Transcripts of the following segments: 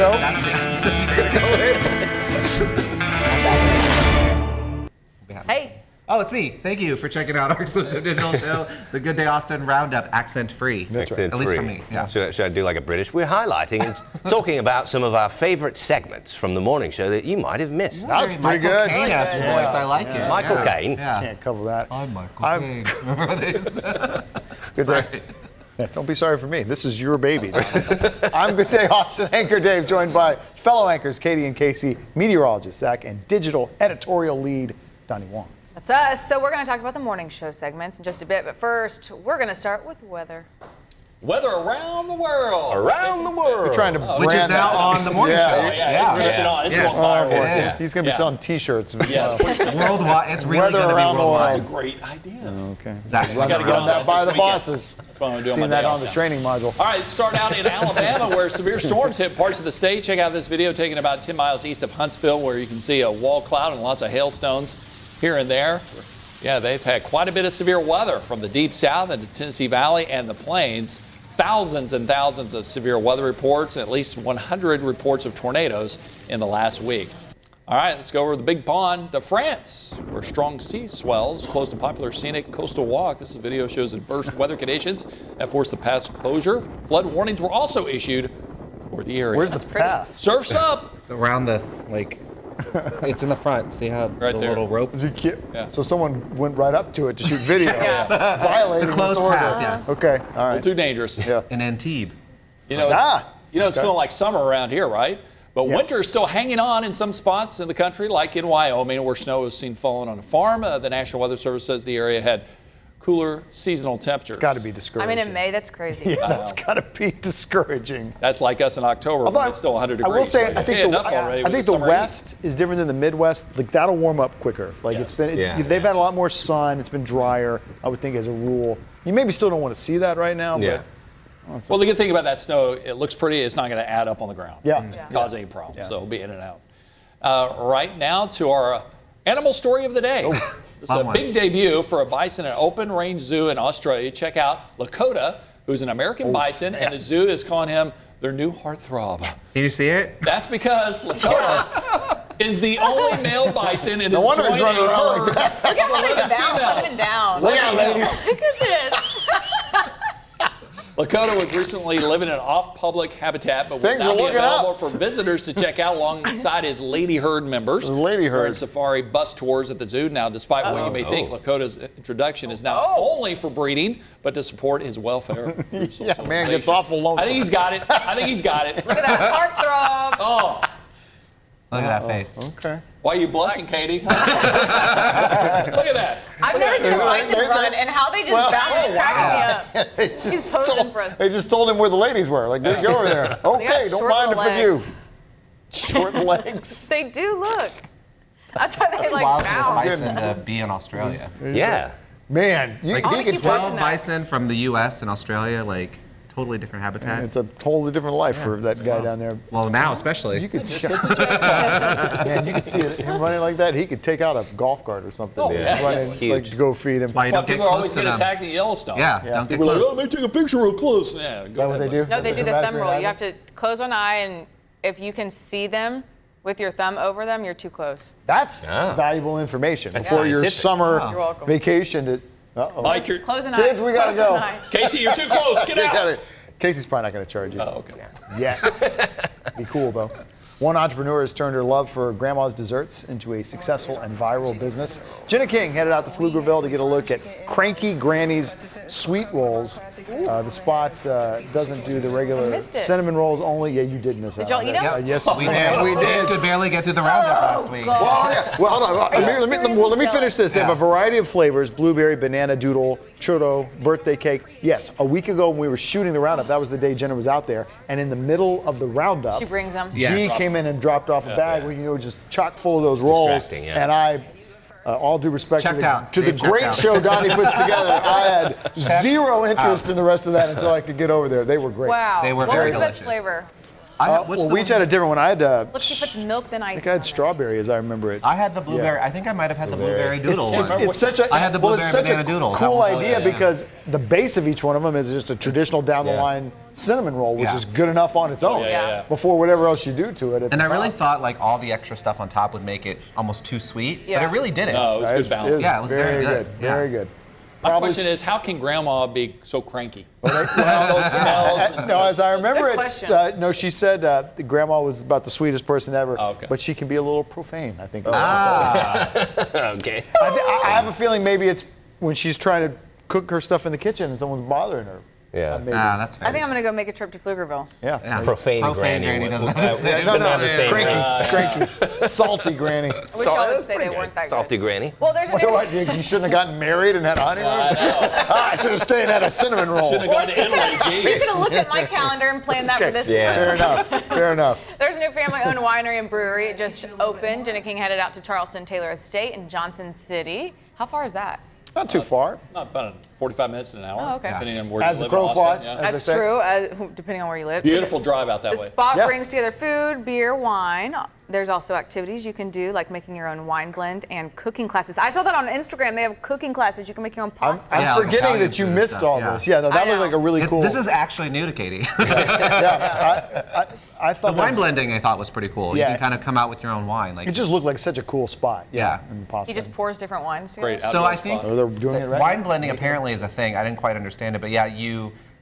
show. Hey. Oh, it's me. Thank you for checking out our exclusive digital show, the Good Day Austin Roundup, accent-free. Accent-free. At least for me. Yeah. Should I do like a British? We're highlighting and talking about some of our favorite segments from the morning show that you might have missed. That's pretty good. Michael Caine-esque voice. I like it. Michael Caine. Yeah. Can't cover that. I'm Michael Caine. Good day. Yeah, don't be sorry for me. This is your baby. I'm Good Day Austin anchor Dave, joined by fellow anchors Katie and Casey, meteorologist Zach, and digital editorial lead Donnie Wong. That's us. So we're going to talk about the morning show segments in just a bit, but first, we're going to start with weather. Weather around the world. Around the world. You're trying to Which is now on the morning show. It's catching on. It's going viral. It is. He's going to be selling T-shirts. Worldwide. It's really Weather going to be around the worldwide. That's a great idea. Okay. Exactly. We got to get on that by the this weekend. bosses. That's what I'm doing. Seen that on the training module. All right, let's start out in Alabama, where severe storms hit parts of the state. Check out this video taken about 10 miles east of Huntsville, where you can see a wall cloud and lots of hailstones here and there. Yeah, they've had quite a bit of severe weather from the deep south and the Tennessee Valley and the plains. Thousands and thousands of severe weather reports, and at least 100 reports of tornadoes in the last week. All right, let's go over the big pond to France, where strong sea swells closed a popular scenic coastal walk. This video shows adverse weather conditions that forced the path's closure. Flood warnings were also issued for the area. Where's the path? Surf's up. It's around the, it's in the front. See how Right the there. little rope? Yeah. So someone went right up to it to shoot video, violating The closed this order. path, yes. Okay, all A little right. too dangerous. Yeah. In Antibes. You know, it's feeling like summer around here, right? But Yes. winter is still hanging on in some spots in the country, like in Wyoming, where snow was seen falling on a farm. The National Weather Service says the area had cooler seasonal temperatures. It's got to be discouraging. I mean, in May, that's crazy. Yeah, that's got to be discouraging. That's like us in October when it's still 100 degrees. I will say, Like, I think hey, enough already I with think the summer West is different than the Midwest. Like that'll warm up quicker. Like Yes. it's been, Yeah. they've had a lot more sun. It's been drier. I would think as a rule. You maybe still don't want to see that right now. Yeah. But, Well, the good thing about that snow, it looks pretty. It's not going to add up on the ground. Yeah. Cause any problems. So it'll be in and out. Right now to our animal story of the day. This is a big debut for a bison at an open-range zoo in Australia. Check out Lakota, who's an American bison, and the zoo is calling him their new heartthrob. Can you see it? That's because Lakota is the only male bison and is wonder he's joining running a around herd like Look at how they of 11 bounce up females. and down. Look out, ladies. Look at this. Lakota was recently living in an off-public habitat, but will Things now are be looking available up. for visitors to check out alongside his lady herd members. The lady herd. During safari bus tours at the zoo. Now, despite what you may think, Lakota's introduction is now only for breeding, but to support his welfare. Yeah, man gets awful lonesome. I think he's got it. I think he's got it. Look at that heartthrob. Oh, Look at that face. Okay. why are you blushing, Katie? Look at that. I've never seen bison run, and how they just bounce is cracking me up. They She's just posing told- for us. They just told him where the ladies were. Like, get over there. Okay, don't short mind it little for you. legs. Short legs. They do look. That's why they like Wild for this bounce. bison to be in Australia. Yeah. Man, he Like, wanna could keep take. watching 12 that. bison from the U.S. and Australia, like totally different habitat. It's a totally different life for that guy down there. Well, now especially. You could see, man, you could see him running like that. He could take out a golf cart or something. Oh, yeah. running, It's huge. like to go feed him. Why you Well, don't get people close always to get them. attacked in Yellowstone. Yeah, don't get People are like, close. oh, let me take a picture real close. Yeah, go Is that what ahead, they buddy. do? No, they do the Dramatic thumb rule. You have reaction? to close one eye, and if you can see them with your thumb over them, you're too close. That's Ah. valuable information That's before your scientific. summer You're welcome. vacation. Uh-oh. Mike, you're, Close an eye. Kids, we gotta Close go. an eye. Casey, you're too close. Get They out. got it. Casey's probably not going to charge you. Oh, okay. Yeah. Be cool, though. One entrepreneur has turned her love for grandma's desserts into a successful and viral business. Jenna King headed out to Pflugerville to get a look at Cranky Granny's sweet rolls. The spot doesn't do the regular missed it. cinnamon rolls only. Yeah, you did miss out. Did y'all on eat that. them? Yes, We did. We did. Could barely get through the roundup last week. Well, yeah. Well, hold on. Let me finish this. They have a variety of flavors: blueberry, banana, doodle, churro, birthday cake. Yes, a week ago when we were shooting the roundup, that was the day Jenna was out there, and in the middle of the roundup, She brings them. Yeah. G Yes. came in and dropped off a bag where just chock full of those rolls. distracting, yeah. And I, all due respect Checked out. to the Dave checked great out. show Donnie puts together, I had zero interest in the rest of that until I could get over there. They were great. Wow. They were what very was the best delicious. flavor? what's well, the we each one- had a different one. I had Look, she puts milk then I ice. think I had strawberry, as I remember it. I had the blueberry. Yeah. I think I might have had the blueberry doodle It's, one. it's such a I had the well, blueberry it's such banana a doodle. That cool was all- idea yeah, yeah. because the base of each one of them is just a traditional down the line cinnamon roll, which Yeah. is good enough on its own. yeah. Before whatever else you do to it. At And the I really top. thought like all the extra stuff on top would make it almost too sweet, Yeah. but it really didn't. No, it was good balance. Yeah, it was very good. Yeah. Very good. My question is, how can Grandma be so cranky? Well, those smells. No, as I remember Good it, question. no, she said the grandma was about the sweetest person ever, Oh, okay. but she can be a little profane, I think. Okay. I have a feeling maybe it's when she's trying to cook her stuff in the kitchen and someone's bothering her. Yeah. Maybe. That's fair. I think I'm gonna go make a trip to Pflugerville. Yeah. Yeah. Profane granny. doesn't Would- have the same. No, wouldn't have the same- cranky, salty granny. I wish y'all would say they weren't that Salty good. granny. Well, there's a new. What, you shouldn't have gotten married and had a honeymoon? I know. I should have stayed and had a cinnamon roll. Shouldn't have gone to Italy. She Geez. could have looked at my calendar and planned that for this Yeah. Fair enough. Fair enough. There's a new family-owned winery and brewery. It just opened. Jenna King headed out to Charleston Taylor Estate in Johnson City. How far is that? Not too far. Not about 45 minutes to an hour. Oh, okay. Depending on where As you the live in crow Austin. flies. Yeah. As That's they say. true, depending on where you live. Beautiful drive out that The way. spot Yeah. brings together food, beer, wine. There's also activities you can do, like making your own wine blend and cooking classes. I saw that on Instagram. They have cooking classes. You can make your own I'm pasta. Yeah, like forgetting Italian that you food missed stuff, all yeah. this. Yeah, no, that I looked like a know. really cool. This is actually new to Katie. I thought The that wine was- blending I thought was pretty cool. Yeah. You can kind of come out with your own wine. Like It just looked like such a cool spot. Yeah. In Pasta. He just pours different wines together. Great So outdoor I think spot. Oh, they're doing it right. wine blending apparently is a thing. I didn't quite understand it, but yeah,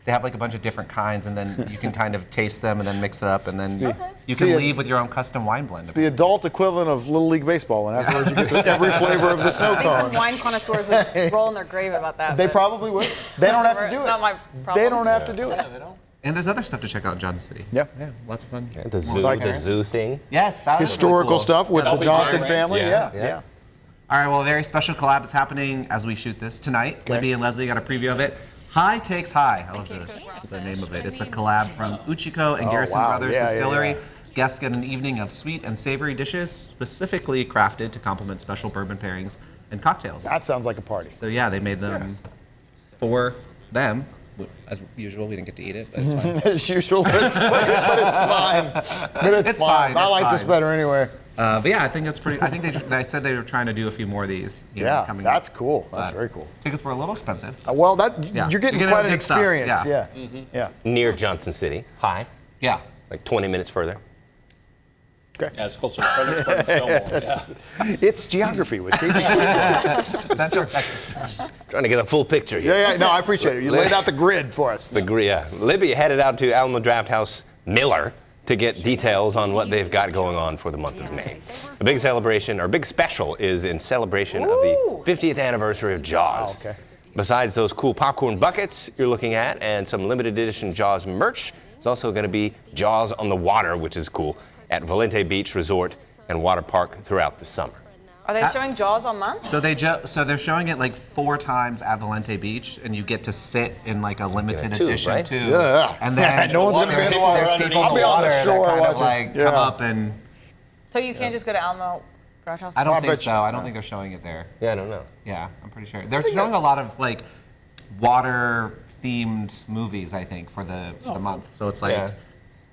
they have like a bunch of different kinds, and then you can kind of taste them and then mix it up, and then you can the- leave with your own custom wine blend. The adult equivalent of Little League Baseball, and afterwards you get every flavor of the snow I think some cone. wine connoisseurs would roll in their grave about that. They but probably would. They don't have to do It's it. not my problem. They don't have to do it. And there's other stuff to check out in Johnson City. Yeah. Yeah, lots of fun. The zoo, Like the zoo thing. Yes, that was Historical really cool. stuff with Yeah, the that'll be Johnson great. family. Yeah. Yeah. All right, well, a very special collab is happening as we shoot this tonight. Libby and Leslie got a preview of it. High Takes High. I love the name of it. It's a collab from Uchiko and Garrison wow. Brothers Yeah, yeah, Distillery. yeah. Guests get an evening of sweet and savory dishes specifically crafted to complement special bourbon pairings and cocktails. That sounds like a party. So yeah, they made them for them. As usual, we didn't get to eat it, but it's fine. As usual, but it's fine. But it's It's fine. fine, I it's like this fine. better anyway. But yeah, I think it's pretty. I think they said they were trying to do a few more of these. You know, Yeah, coming that's up. cool. That's But very cool. Tickets were a little expensive. Well, that Yeah. you're getting You're gonna quite have an good stuff, experience. yeah. Yeah. Near Johnson City. Hi. Yeah. Like 20 minutes further. Yeah, it's closer to Fredericksburg and Stonewall. Yeah. It's geography with Casey. Central Texas. Trying to get a full picture here. Yeah. No, I appreciate it. You laid out the grid for us. Libby headed out to Alamo Draft House Miller to get details on what they've got going on for the month of May. The big celebration, or big special, is in celebration of the 50th anniversary of Jaws. Oh, okay. Besides those cool popcorn buckets you're looking at and some limited edition Jaws merch, there's also going to be Jaws on the water, which is cool, at Valente Beach Resort and Water Park throughout the summer. Are they showing Jaws all month? So they're showing it like 4 times at Valente Beach, and you get to sit in like a limited tube, edition right? too. Yeah. And then No one's gonna be there's, in the water there's underneath. people in I'll be the on the water shore that kind of watching. like Yeah. come up and. So you can't just go to Alamo Draft House? I don't I think bet so. you- I don't think they're showing it there. Yeah, I don't know. Yeah, I'm pretty sure. They're showing a lot of like water-themed movies, I think, for the month. So it's like. Yeah.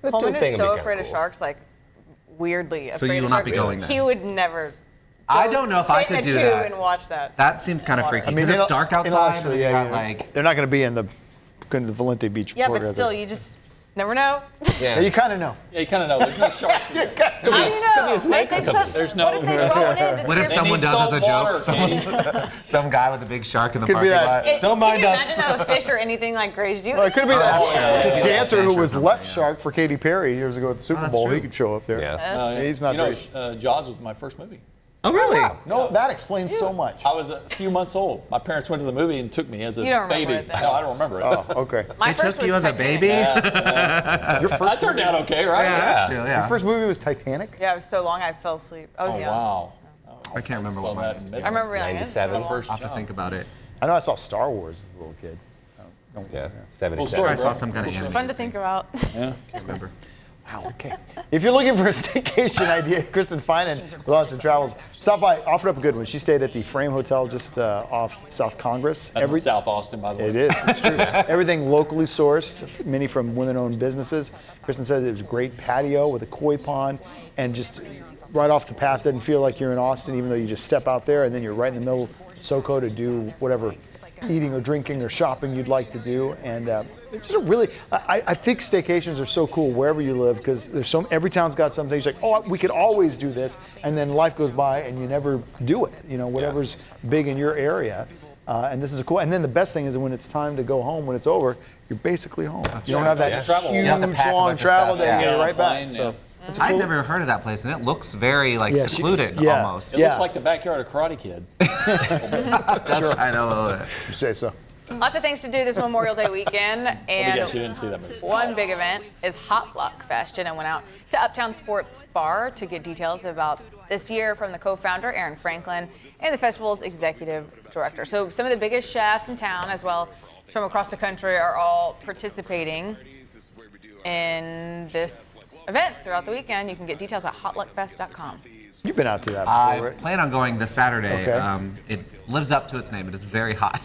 The Coleman tube thing is would be so kinda afraid of cool. sharks, like weirdly afraid So you will of not sharks. be going then? He would never. I go don't know if I sit in could a do tube that. and watch that. That seems kind of Water. freaky I because it's dark outside. Intellectually, and you yeah, got, like, they're not going to be in the Valente Beach. Yeah, Port but area. still, you just never know. Yeah, you kind of know. Yeah, you kind of know. There's no sharks in there. How do you know? a snake What if or they something. put- There's no- What if they throw one in? to what if scare someone need does as a salt water, joke? Some guy with a big shark in the Could be parking that. lot. It- Don't mind Can you us. imagine though, a fish or anything like grazed you? Well, it could be that true. dancer who Fish or was something, left yeah. shark for Katy Perry years ago at the Super that's Bowl. true. He could show up there. Yeah. He's not You know, very. Jaws was my first movie. Oh, really? No, that explains so much. I was a few months old. My parents went to the movie and took me as a You don't remember baby. it, though. No, I don't remember it. Oh, okay. My They first took you was as a Titanic. baby? Your I first, turned out okay, right? Yeah, that's true, your yeah. first movie was Titanic? Yeah, it was so long I fell asleep. I was Oh, young. wow. I can't remember what mine is. I remember being like, this is 97. long. First I'll have to job. think about it. I know I saw Star Wars as a little kid. Yeah, Cool 77. story, I saw bro. some kind of It's animated fun to thing. think about. Yeah. Can't remember. Wow, okay. If you're looking for a staycation idea, Kristen Finan with Austin Travels, stop by, offered up a good one. She stayed at the Frame Hotel just off South Congress. That's in South Austin, by the way. It is, it's true. Everything locally sourced, many from women-owned businesses. Kristen said it was a great patio with a koi pond, and just right off the path, doesn't feel like you're in Austin, even though you just step out there and then you're right in the middle of SoCo to do whatever eating or drinking or shopping you'd like to do. And it's just a really, I think staycations are so cool wherever you live, because there's every town's got some things like, oh, we could always do this, and then life goes by and you never do it, whatever's big in your area. And this is a cool, and then the best thing is when it's time to go home, when it's over, you're basically home. You don't have that huge, You have to pack a long bunch of travel stuff, day yeah. and get Yeah, right plane, back. So. yeah. I'd never heard of that place, and it looks very secluded almost. It looks like the backyard of Karate Kid. I know. You say so. Lots of things to do this Memorial Day weekend, Let me and guess you didn't see that movie. one big event is Hot Luck Fest. Jenna went out to Uptown Sports Bar to get details about this year from the co-founder, Aaron Franklin, and the festival's executive director. So some of the biggest chefs in town, as well as from across the country, are all participating in this event throughout the weekend. You can get details at hotluckfest.com. You've been out to that I before, right? plan on going this Saturday. Okay. It lives up to its name. It is very hot.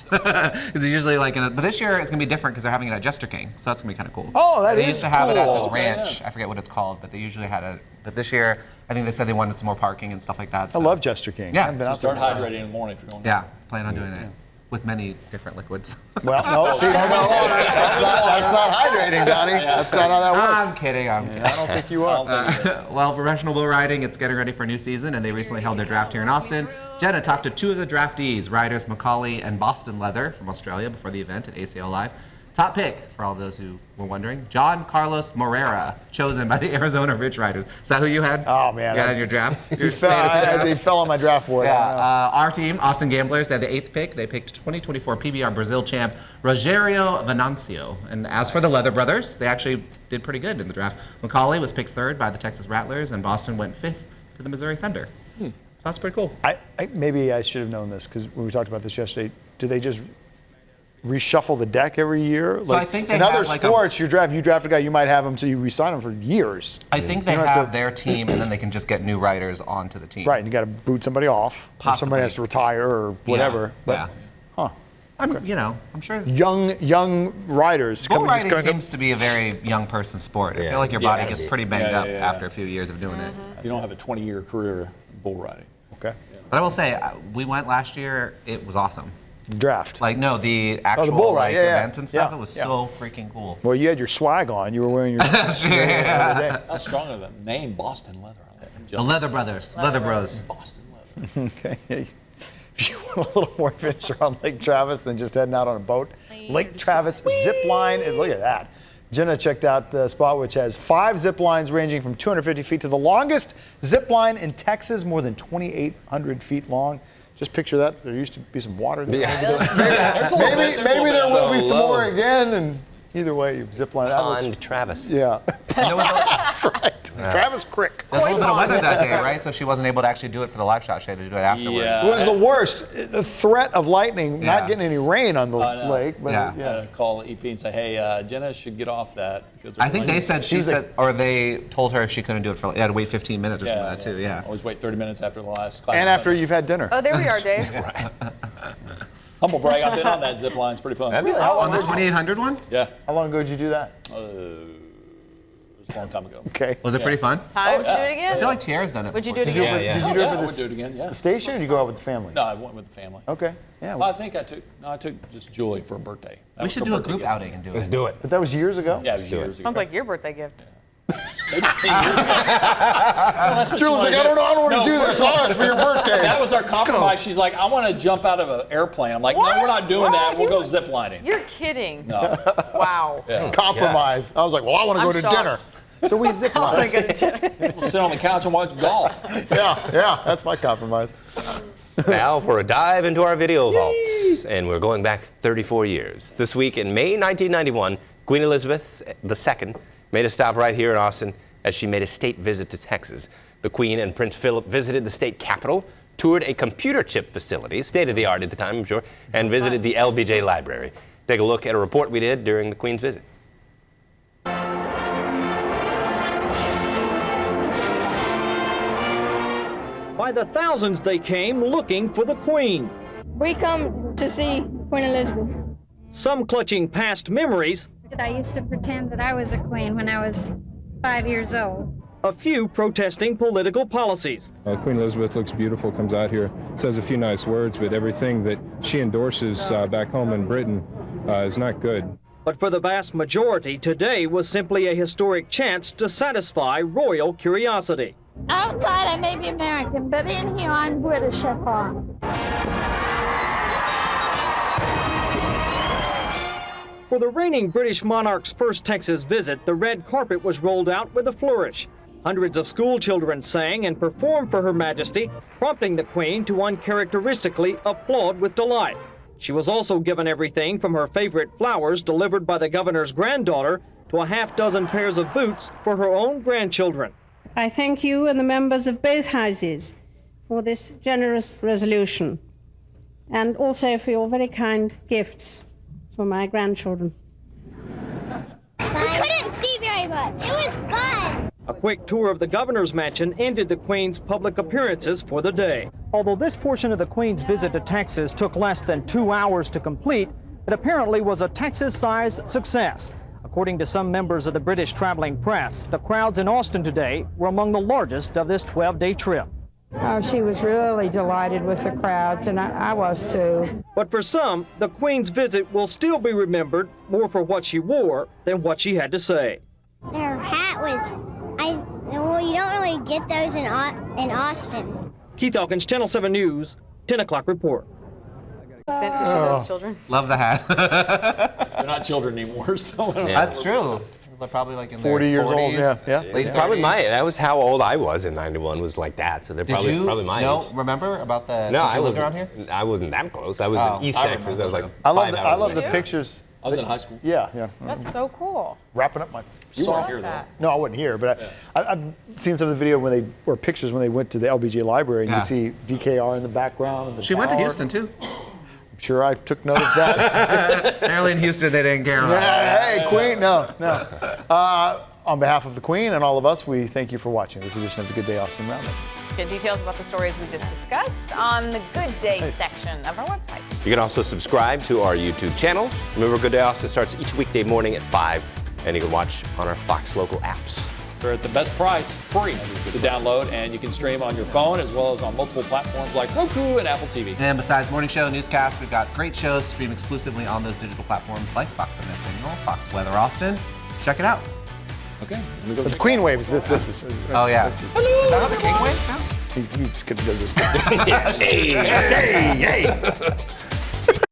It's usually but this year it's gonna be different because they're having it at Jester King, so that's gonna be kind of cool. Oh, that they is used to have it at cool. this ranch. I forget what it's called, but they usually had it. But this year, I think they said they wanted some more parking and stuff like that. I So. love Jester King. Yeah. I haven't been So out there start in a while. hydrating in the morning if you're going. Yeah, plan on doing it with many different liquids. Well, no, see, no, that's not hydrating, Donnie. That's not how that I'm works. kidding. I don't think you are. Well, professional bull riding, it's getting ready for a new season, and they recently held their draft here in Austin. Jenna talked to two of the draftees, riders Macaulay and Boston Leather from Australia, before the event at ACL Live. Top pick, for all of those who were wondering, John Carlos Morera, chosen by the Arizona Ridge Riders. Is that who you had? Oh, man. You had in your draft? They fell on my draft board. Yeah, our team, Austin Gamblers, they had the 8th pick. They picked 2024 PBR Brazil champ Rogério Venancio. And as for the Leather Brothers, they actually did pretty good in the draft. Macaulay was picked 3rd by the Texas Rattlers, and Boston went 5th to the Missouri Thunder. So that's pretty cool. Maybe I should have known this, because when we talked about this yesterday, do they just reshuffle the deck every year? So I think they in other have, sports, you draft a guy, you might have him until you re-sign him for years. I think they You don't have have to- their team, and then they can just get new riders onto the team. Right, and you got to boot somebody off. Or Possibly. somebody has to retire or whatever. Yeah. But I'm sure. young riders Bull just riding gonna go- seems to be a very young person sport. I Yeah. feel like your body Yeah. gets pretty banged Yeah, up yeah. after a few years of doing it. You don't have a 20-year career bull riding. Okay. But I will say, we went last year. It was awesome. The draft. The actual bull ride, yeah, yeah. events and stuff. Yeah, It was yeah. so freaking cool. Well, you had your swag on. You were wearing your. That's true. Yeah. How strong are the name Boston Leather? The Leather Brothers, Leather Bros. Boston Leather. Okay. If you want a little more adventure on Lake Travis than just heading out on a boat, Lake Travis Zipline, and look at that. Jenna checked out the spot, which has 5 zip lines ranging from 250 feet to the longest zip line in Texas, more than 2,800 feet long. Just picture that. There used to be some water there. Maybe there will be some low. more again. And either way, you zip line. That looks- Pond Travis. Yeah. And there was That's right. Travis Crick. a little bit of weather that day, right? So she wasn't able to actually do it for the live shot. She had to do it afterwards. Yeah. It was the worst. The threat of lightning, Yeah. not getting any rain on the know. lake. But Yeah. Call EP and say, hey, Jenna should get off that. I think they said they told her she couldn't do it for. They had to wait 15 minutes or something like that too. Yeah. Always wait 30 minutes after the last class. And after you've had dinner. Oh, there we are, Dave. Humble brag, I've been on that zip line. It's pretty fun. Really? How On long, the 2800 one, Yeah. how long ago did you do that? It was a long time ago. Okay. was it pretty fun? Time to do it I again? feel like Tierra's done it. Would you before, do it too. again? Did you do it I for would the do it again, yeah. station, or did you go out with the family? No, I went with the family. Okay. Yeah. Well, I think I took just Julie for a birthday. That We was should her do a birthday group gift. outing and do Let's it. do it. But that was years ago? Yeah, it was years ago. Sounds like your birthday gift. Maybe 10 years ago. Well, that's what she Julie's wanted like, I don't know, I don't want No, to do first this. of all, Oh, it's for your birthday. That was our compromise. She's like, I want to jump out of an airplane. I'm like, no, we're not doing that. We'll go zip lining. You're kidding. No. Wow. Compromise. I was like, well, I want to go I'm to shocked. dinner. So we zip I want line. to go to dinner. We'll sit on the couch and watch golf. Yeah, that's my compromise. Now for a dive into our video vaults. And we're going back 34 years. This week in May 1991, Queen Elizabeth II made a stop right here in Austin as she made a state visit to Texas. The Queen and Prince Philip visited the state capitol, toured a computer chip facility, state-of-the-art at the time, I'm sure, and visited the LBJ Library. Take a look at a report we did during the Queen's visit. by the thousands they came looking for the Queen. We come to see Queen Elizabeth. Some clutching past memories, I used to pretend that I was a queen when I was 5 years old. a few protesting political policies. Queen Elizabeth looks beautiful, comes out here, says a few nice words, but everything that she endorses back home in Britain is not good. But for the vast majority, today was simply a historic chance to satisfy royal curiosity. Outside I may be American, but in here I'm British at heart. For the reigning British monarch's first Texas visit, the red carpet was rolled out with a flourish. Hundreds of school children sang and performed for Her Majesty, prompting the Queen to uncharacteristically applaud with delight. She was also given everything from her favorite flowers delivered by the governor's granddaughter to a half-dozen pairs of boots for her own grandchildren. I thank you and the members of both houses for this generous resolution and also for your very kind gifts for my grandchildren. We couldn't see very much. It was fun. A quick tour of the governor's mansion ended the Queen's public appearances for the day. Although this portion of the Queen's visit to Texas took less than 2 hours to complete, it apparently was a Texas-sized success. According to some members of the British traveling press, the crowds in Austin today were among the largest of this 12-day trip. Oh, she was really delighted with the crowds, and I was too. But for some, the Queen's visit will still be remembered more for what she wore than what she had to say. Her hat was, well, you don't really get those in Austin. Keith Elkins, Channel 7 News, 10 o'clock report. Sent to show those children. Love the hat. They're not children anymore, so That's true. They're probably like in 40 their years 40s, old, yeah. It's probably that was how old I was in 91, was like that, so they're probably my age. Remember about the No, I lived wasn't around here? I wasn't that close. I was in East Texas. I was like I 5 hours love the away. pictures. I was in high school. Yeah. That's so cool. Wrapping up my You weren't soft. here, though. No, I wasn't here, but I've seen some of the video or pictures when they went to the LBJ library, and you see DKR in the background. And the She went to tower. Houston too. I'm sure I took note of that. Apparently in Houston they didn't care. Hey, Queen, no. On behalf of the Queen and all of us, we thank you for watching this edition of the Good Day Austin Roundup. Get details about the stories we just discussed on the Good Day section of our website. You can also subscribe to our YouTube channel. Remember, Good Day Austin starts each weekday morning at 5, and you can watch on our Fox local apps. They're at the best price, free to download, and you can stream on your phone as well as on multiple platforms like Roku and Apple TV. And besides morning show, newscast, we've got great shows streamed exclusively on those digital platforms like Fox MS Signal, Fox Weather Austin. Check it out. Okay. But the Queen waves, this is. Oh yeah. Is that how the king waves now? He just does this. Hey.